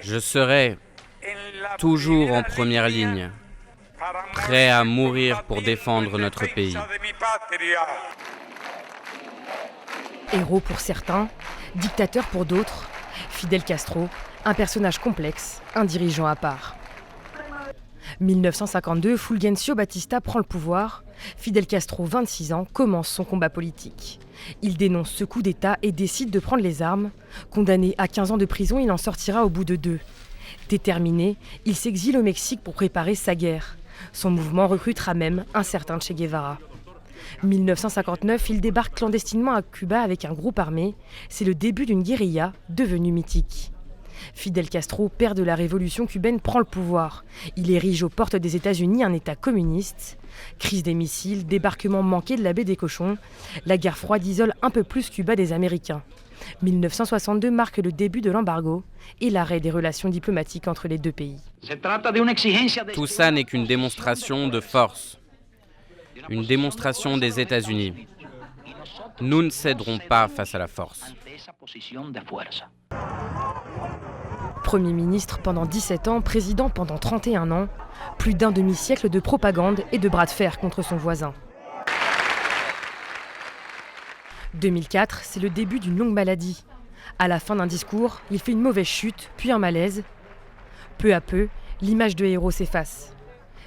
Je serai toujours en première ligne, prêt à mourir pour défendre notre pays. Héros pour certains, dictateur pour d'autres, Fidel Castro, un personnage complexe, un dirigeant à part. 1952, Fulgencio Batista prend le pouvoir. Fidel Castro, 26 ans, commence son combat politique. Il dénonce ce coup d'État et décide de prendre les armes. Condamné à 15 ans de prison, il en sortira au bout de 2. Déterminé, il s'exile au Mexique pour préparer sa guerre. Son mouvement recrutera même un certain Che Guevara. 1959, il débarque clandestinement à Cuba avec un groupe armé. C'est le début d'une guérilla devenue mythique. Fidel Castro, père de la révolution cubaine, prend le pouvoir. Il érige aux portes des États-Unis un État communiste. Crise des missiles, débarquement manqué de la baie des Cochons. La guerre froide isole un peu plus Cuba des Américains. 1962 marque le début de l'embargo et l'arrêt des relations diplomatiques entre les deux pays. Tout ça n'est qu'une démonstration de force. Une démonstration des États-Unis. Nous ne céderons pas face à la force. Premier ministre pendant 17 ans, président pendant 31 ans, plus d'un demi-siècle de propagande et de bras de fer contre son voisin. 2004, c'est le début d'une longue maladie. À la fin d'un discours, il fait une mauvaise chute, puis un malaise. Peu à peu, l'image de héros s'efface.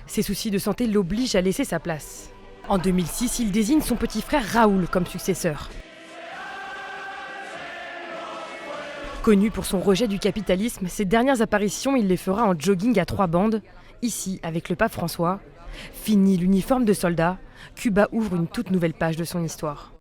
Ses soucis de santé l'obligent à laisser sa place. En 2006, il désigne son petit frère Raoul comme successeur. Connu pour son rejet du capitalisme, ses dernières apparitions, il les fera en jogging à 3 bandes, ici avec le pape François. Fini l'uniforme de soldat, Cuba ouvre une toute nouvelle page de son histoire.